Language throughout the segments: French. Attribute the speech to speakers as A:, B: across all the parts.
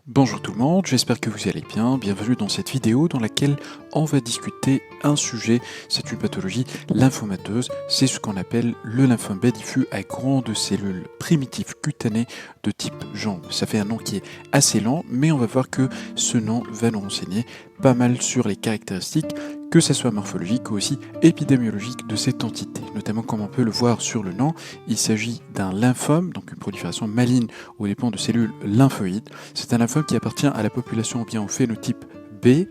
A: Bonjour tout le monde, j'espère que vous allez bien. Bienvenue dans cette vidéo dans laquelle on va discuter un sujet, c'est une pathologie lymphomateuse, c'est ce qu'on appelle le lymphome B diffus à grandes cellules primitives cutanées de type jambe. Ça fait un nom qui est assez lent, mais on va voir que ce nom va nous renseigner pas mal sur les caractéristiques, que ce soit morphologiques ou aussi épidémiologiques de cette entité. Notamment comme on peut le voir sur le nom, il s'agit d'un lymphome, donc une prolifération maligne aux dépens de cellules lymphoïdes. C'est un lymphome qui appartient à la population ou bien au phénotype B.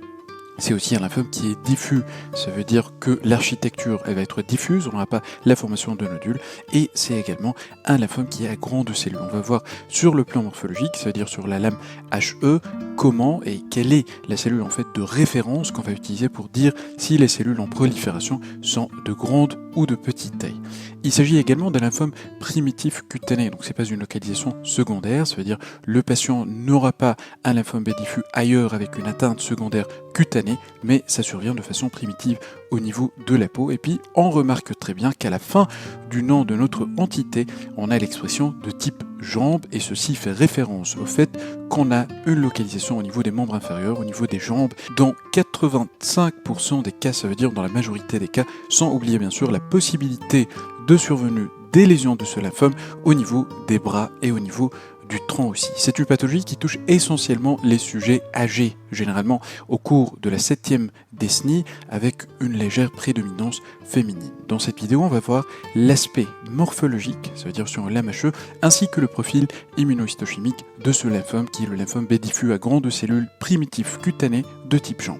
A: C'est aussi un lymphome qui est diffus, ça veut dire que l'architecture elle va être diffuse, on n'aura pas la formation de nodules, et c'est également un lymphome qui est à grandes cellules. On va voir sur le plan morphologique, ça veut dire sur la lame HE, comment et quelle est la cellule en fait de référence qu'on va utiliser pour dire si les cellules en prolifération sont de grande ou de petite taille. Il s'agit également d'un lymphome primitif cutané, donc c'est pas une localisation secondaire, ça veut dire le patient n'aura pas un lymphome B diffus ailleurs avec une atteinte secondaire cutanée, mais ça survient de façon primitive au niveau de la peau. Et puis on remarque très bien qu'à la fin du nom de notre entité, on a l'expression de type jambe, et ceci fait référence au fait qu'on a une localisation au niveau des membres inférieurs, au niveau des jambes, dans 85% des cas, ça veut dire dans la majorité des cas, sans oublier bien sûr la possibilité de survenue des lésions de ce lymphome au niveau des bras et au niveau du tronc aussi. C'est une pathologie qui touche essentiellement les sujets âgés, généralement au cours de la 7e décennie, avec une légère prédominance féminine. Dans cette vidéo, on va voir l'aspect morphologique, ça veut dire sur un lame HE, ainsi que le profil immunohistochimique de ce lymphome, qui est le lymphome B diffus à grandes cellules primitives cutanées de type jambe.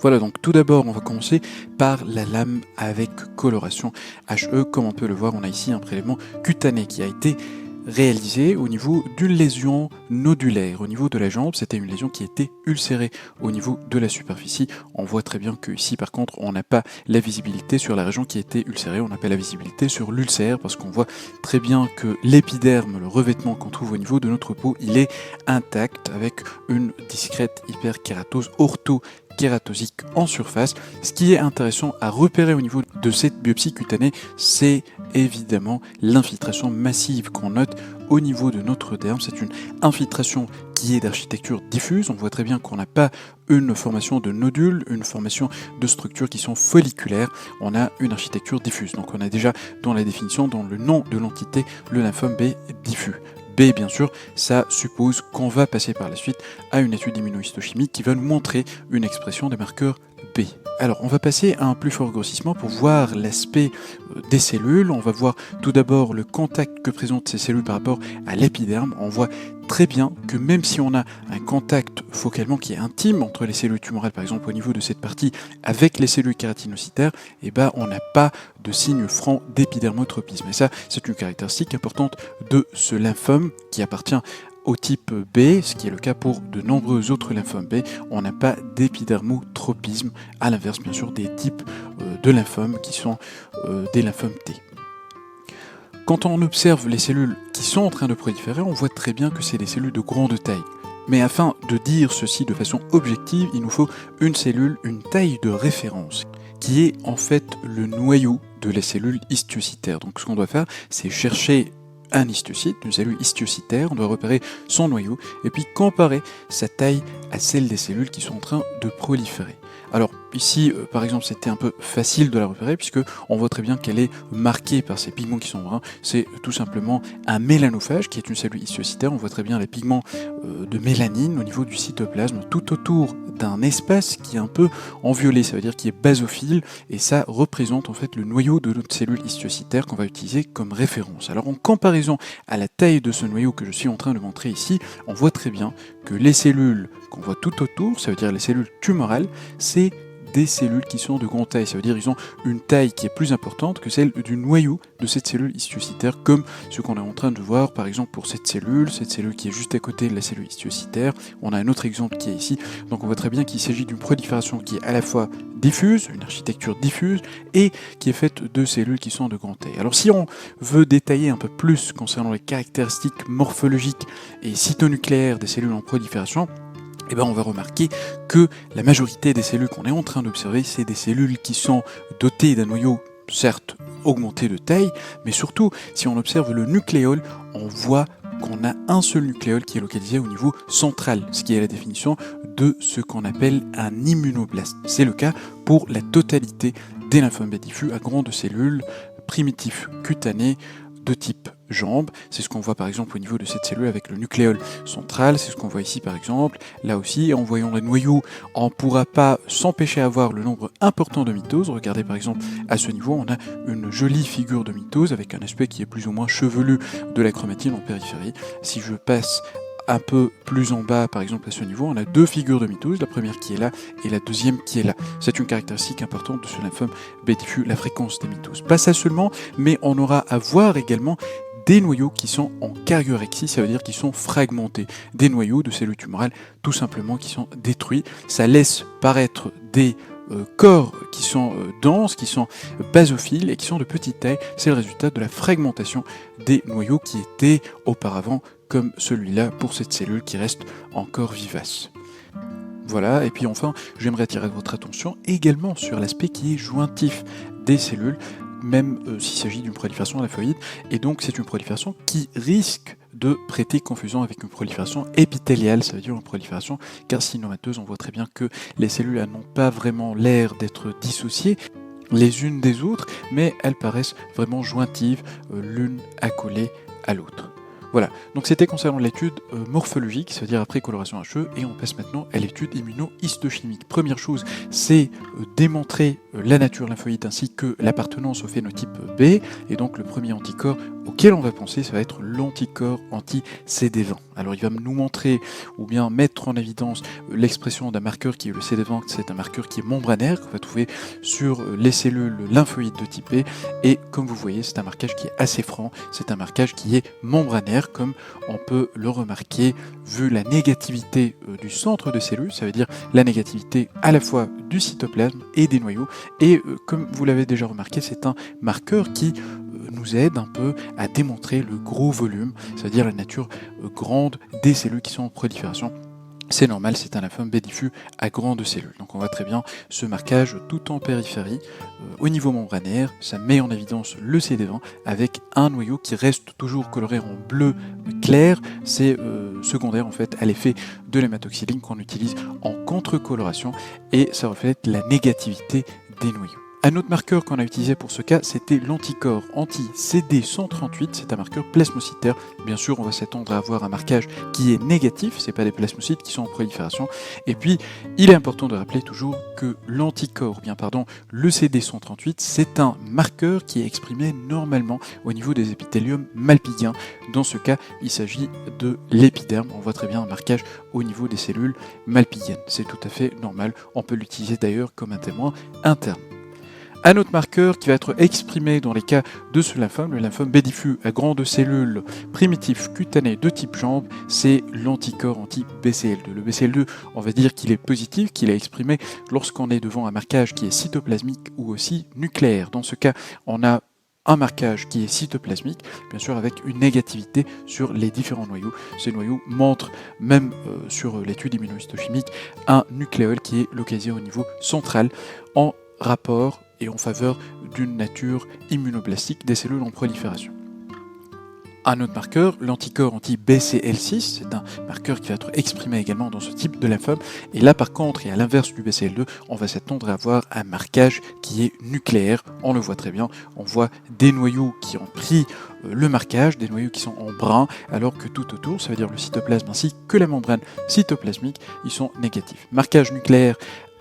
A: Voilà, donc tout d'abord, on va commencer par la lame avec coloration HE. Comme on peut le voir, on a ici un prélèvement cutané qui a été réalisé au niveau d'une lésion nodulaire. Au niveau de la jambe, c'était une lésion qui était ulcérée au niveau de la superficie. On voit très bien que ici, par contre, on n'a pas la visibilité sur la région qui était ulcérée, on n'a pas la visibilité sur l'ulcère, parce qu'on voit très bien que l'épiderme, le revêtement qu'on trouve au niveau de notre peau, il est intact avec une discrète hyperkératose orthokératosique en surface. Ce qui est intéressant à repérer au niveau de cette biopsie cutanée, c'est évidemment l'infiltration massive qu'on note au niveau de notre derme. C'est une infiltration qui est d'architecture diffuse. On voit très bien qu'on n'a pas une formation de nodules, une formation de structures qui sont folliculaires. On a une architecture diffuse. Donc on a déjà dans la définition, dans le nom de l'entité, le lymphome B diffus. B, bien sûr, ça suppose qu'on va passer par la suite à une étude immunohistochimique qui va nous montrer une expression des marqueurs B. Alors, on va passer à un plus fort grossissement pour voir l'aspect des cellules. On va voir tout d'abord le contact que présentent ces cellules par rapport à l'épiderme. On voit très bien que même si on a un contact focalement qui est intime entre les cellules tumorales, par exemple au niveau de cette partie, avec les cellules kératinocytaires, eh ben, on n'a pas de signe franc d'épidermotropisme. Et ça, c'est une caractéristique importante de ce lymphome qui appartient au type B, ce qui est le cas pour de nombreux autres lymphomes B. On n'a pas d'épidermotropisme, à l'inverse bien sûr des types de lymphomes qui sont des lymphomes T. Quand on observe les cellules qui sont en train de proliférer, on voit très bien que c'est des cellules de grande taille. Mais afin de dire ceci de façon objective, il nous faut une cellule, une taille de référence, qui est en fait le noyau de la cellule histiocytaire. Donc ce qu'on doit faire, c'est chercher un histiocyte, une cellule histiocytaire, on doit repérer son noyau, et puis comparer sa taille à celle des cellules qui sont en train de proliférer. Alors ici, par exemple, c'était un peu facile de la repérer puisque on voit très bien qu'elle est marquée par ces pigments qui sont bruns. C'est tout simplement un mélanophage qui est une cellule histiocytaire. On voit très bien les pigments de mélanine au niveau du cytoplasme tout autour d'un espace qui est un peu en violet, ça veut dire qu'il est basophile, et ça représente en fait le noyau de notre cellule histiocytaire qu'on va utiliser comme référence. Alors en comparaison à la taille de ce noyau que je suis en train de montrer ici, on voit très bien que les cellules qu'on voit tout autour, ça veut dire les cellules tumorales, c'est des cellules qui sont de grande taille, ça veut dire qu'ils ont une taille qui est plus importante que celle du noyau de cette cellule histiocytaire, comme ce qu'on est en train de voir par exemple pour cette cellule qui est juste à côté de la cellule histiocytaire. On a un autre exemple qui est ici, donc on voit très bien qu'il s'agit d'une prolifération qui est à la fois diffuse, une architecture diffuse, et qui est faite de cellules qui sont de grande taille. Alors si on veut détailler un peu plus concernant les caractéristiques morphologiques et cytonucléaires des cellules en prolifération, eh ben on va remarquer que la majorité des cellules qu'on est en train d'observer, c'est des cellules qui sont dotées d'un noyau, certes augmenté de taille, mais surtout, si on observe le nucléole, on voit qu'on a un seul nucléole qui est localisé au niveau central, ce qui est la définition de ce qu'on appelle un immunoblaste. C'est le cas pour la totalité des lymphomes B diffus à grandes cellules primitifs cutanés de type jambes. C'est ce qu'on voit par exemple au niveau de cette cellule avec le nucléole central, c'est ce qu'on voit ici par exemple. Là aussi, en voyant les noyaux, on ne pourra pas s'empêcher d'avoir le nombre important de mitoses. Regardez par exemple à ce niveau, on a une jolie figure de mitose avec un aspect qui est plus ou moins chevelu de la chromatine en périphérie. Si je passe un peu plus en bas, par exemple à ce niveau, on a deux figures de mitose, la première qui est là et la deuxième qui est là. C'est une caractéristique importante de ce lymphome B diffus, la fréquence des mitoses. Pas ça seulement, mais on aura à voir également des noyaux qui sont en kariorexie, ça veut dire qu'ils sont fragmentés. Des noyaux de cellules tumorales, tout simplement, qui sont détruits. Ça laisse paraître des corps qui sont denses, qui sont basophiles et qui sont de petite taille. C'est le résultat de la fragmentation des noyaux qui étaient auparavant comme celui-là pour cette cellule qui reste encore vivace. Voilà, et puis enfin, j'aimerais attirer votre attention également sur l'aspect qui est jointif des cellules, même s'il s'agit d'une prolifération lymphoïde, et donc c'est une prolifération qui risque de prêter confusion avec une prolifération épithéliale, ça veut dire une prolifération carcinomateuse. On voit très bien que les cellules n'ont pas vraiment l'air d'être dissociées les unes des autres, mais elles paraissent vraiment jointives, l'une accolée à l'autre. Voilà, donc c'était concernant l'étude morphologique, ça veut dire après coloration HE, et on passe maintenant à l'étude immunohistochimique. Première chose, c'est démontrer la nature lymphoïde ainsi que l'appartenance au phénotype B, et donc le premier anticorps auquel on va penser, ça va être l'anticorps anti-CD20. Alors il va nous montrer, ou bien mettre en évidence l'expression d'un marqueur qui est le CD20, c'est un marqueur qui est membranaire, qu'on va trouver sur les cellules lymphoïdes de type B, et comme vous voyez, c'est un marquage qui est assez franc, c'est un marquage qui est membranaire, comme on peut le remarquer vu la négativité du centre de cellules, ça veut dire la négativité à la fois du cytoplasme et des noyaux, et comme vous l'avez déjà remarqué, c'est un marqueur qui nous aide un peu à démontrer le gros volume, c'est-à-dire la nature grande des cellules qui sont en prolifération. C'est normal, c'est un lymphome B diffus à grandes cellules. Donc on voit très bien ce marquage tout en périphérie. Au niveau membranaire, ça met en évidence le CD20 avec un noyau qui reste toujours coloré en bleu clair. C'est secondaire en fait à l'effet de l'hématoxyline qu'on utilise en contre-coloration et ça reflète la négativité des noyaux. Un autre marqueur qu'on a utilisé pour ce cas, c'était l'anticorps anti-CD138, c'est un marqueur plasmocytaire. Bien sûr, on va s'attendre à avoir un marquage qui est négatif, c'est pas des plasmocytes qui sont en prolifération. Et puis, il est important de rappeler toujours que l'anticorps, le CD138, c'est un marqueur qui est exprimé normalement au niveau des épithéliums malpighiens. Dans ce cas, il s'agit de l'épiderme. On voit très bien un marquage au niveau des cellules malpighiennes. C'est tout à fait normal. On peut l'utiliser d'ailleurs comme un témoin interne. Un autre marqueur qui va être exprimé dans les cas de ce lymphome, le lymphome B diffus à grandes cellules primitifs cutanés de type jambe, c'est l'anticorps anti-BCL2. Le BCL2, on va dire qu'il est positif, qu'il est exprimé lorsqu'on est devant un marquage qui est cytoplasmique ou aussi nucléaire. Dans ce cas, on a un marquage qui est cytoplasmique, bien sûr avec une négativité sur les différents noyaux. Ces noyaux montrent, même sur l'étude immunohistochimique, un nucléole qui est localisé au niveau central en rapport et en faveur d'une nature immunoblastique des cellules en prolifération. Un autre marqueur, l'anticorps anti-BCL6, c'est un marqueur qui va être exprimé également dans ce type de lymphome. Et là par contre, et à l'inverse du BCL2, on va s'attendre à avoir un marquage qui est nucléaire. On le voit très bien, on voit des noyaux qui ont pris le marquage, des noyaux qui sont en brun, alors que tout autour, ça veut dire le cytoplasme ainsi que la membrane cytoplasmique, ils sont négatifs. Marquage nucléaire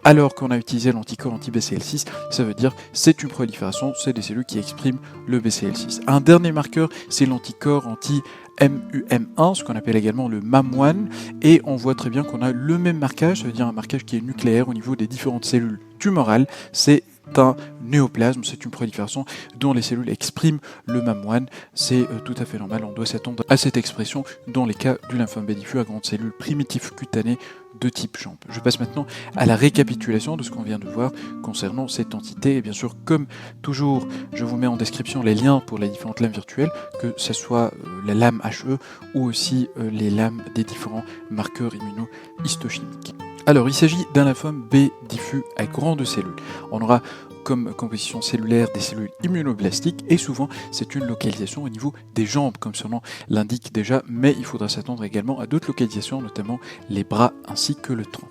A: alors qu'on a utilisé l'anticorps anti-BCL6, ça veut dire c'est une prolifération, c'est des cellules qui expriment le BCL6. Un dernier marqueur, c'est l'anticorps anti-MUM1, ce qu'on appelle également le MAM1, et on voit très bien qu'on a le même marquage, ça veut dire un marquage qui est nucléaire au niveau des différentes cellules tumorales, c'est un néoplasme, c'est une prolifération dont les cellules expriment le MAM1, c'est tout à fait normal, on doit s'attendre à cette expression dans les cas du lymphome B diffus à grandes cellules primitifs cutanées de type jambe. Je passe maintenant à la récapitulation de ce qu'on vient de voir concernant cette entité, et bien sûr comme toujours je vous mets en description les liens pour les différentes lames virtuelles, que ce soit la lame HE ou aussi les lames des différents marqueurs immunohistochimiques. Alors, il s'agit d'un lymphome B diffus à grandes cellules. On aura comme composition cellulaire des cellules immunoblastiques et souvent c'est une localisation au niveau des jambes comme son nom l'indique déjà, mais il faudra s'attendre également à d'autres localisations, notamment les bras ainsi que le tronc.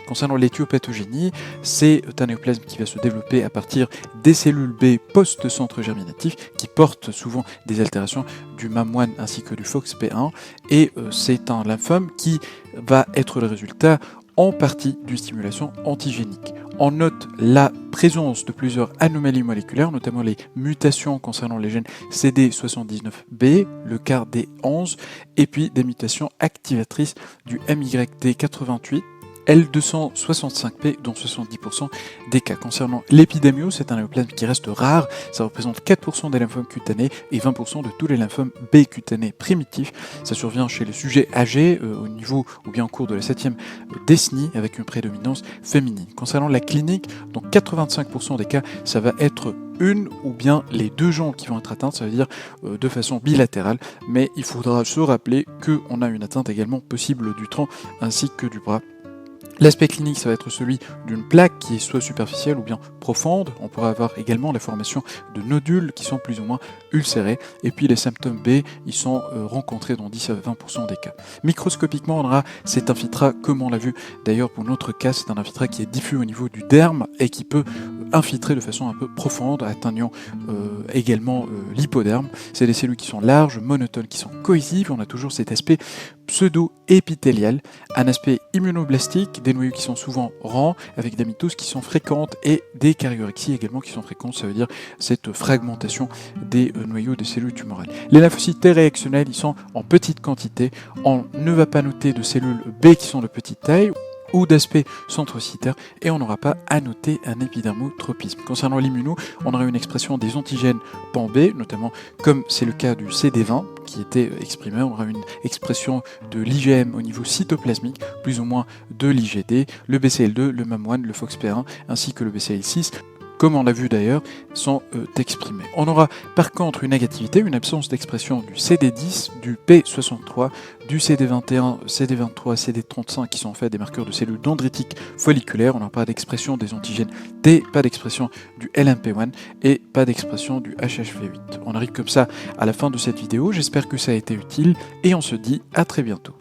A: Concernant l'éthiopathogénie, c'est un néoplasme qui va se développer à partir des cellules B post-centre germinatif qui portent souvent des altérations du MAM1 ainsi que du FOXP1 et c'est un lymphome qui va être le résultat en partie d'une stimulation antigénique. On note la présence de plusieurs anomalies moléculaires, notamment les mutations concernant les gènes CD79B, le CARD11, et puis des mutations activatrices du MYD88, L265P, dont 70% des cas. Concernant l'épidémio, c'est un néoplasme qui reste rare, ça représente 4% des lymphomes cutanés et 20% de tous les lymphomes B cutanés primitifs. Ça survient chez les sujets âgés, au niveau ou bien au cours de la 7e décennie, avec une prédominance féminine. Concernant la clinique, donc 85% des cas, ça va être une ou bien les deux jambes qui vont être atteintes, ça veut dire de façon bilatérale, mais il faudra se rappeler qu'on a une atteinte également possible du tronc ainsi que du bras. L'aspect clinique, ça va être celui d'une plaque qui est soit superficielle ou bien profonde. On pourra avoir également la formation de nodules qui sont plus ou moins ulcérés. Et puis les symptômes B, ils sont rencontrés dans 10 à 20% des cas. Microscopiquement, on aura cet infiltrat, comme on l'a vu d'ailleurs pour notre cas, c'est un infiltrat qui est diffus au niveau du derme et qui peut infiltrer de façon un peu profonde, atteignant également l'hypoderme. C'est des cellules qui sont larges, monotones, qui sont cohésives. On a toujours cet aspect pseudo-épithélial, un aspect immunoblastique, des noyaux qui sont souvent rangs, avec des mitoses qui sont fréquentes et des caryorexies également qui sont fréquentes, ça veut dire cette fragmentation des noyaux des cellules tumorales. Les lymphocytes T réactionnels, ils sont en petite quantité, on ne va pas noter de cellules B qui sont de petite taille, ou d'aspect centrocytaire, et on n'aura pas à noter un épidermotropisme. Concernant l'immuno, on aura une expression des antigènes PAN-B, notamment comme c'est le cas du CD20 qui était exprimé, on aura une expression de l'IgM au niveau cytoplasmique, plus ou moins de l'IgD, le BCL2, le MAM1, le FOXP1, ainsi que le BCL6, comme on l'a vu d'ailleurs, sont exprimés. On aura par contre une négativité, une absence d'expression du CD10, du P63, du CD21, CD23, CD35 qui sont en fait des marqueurs de cellules dendritiques folliculaires. On n'a pas d'expression des antigènes T, pas d'expression du LMP1 et pas d'expression du HHV8. On arrive comme ça à la fin de cette vidéo, j'espère que ça a été utile et on se dit à très bientôt.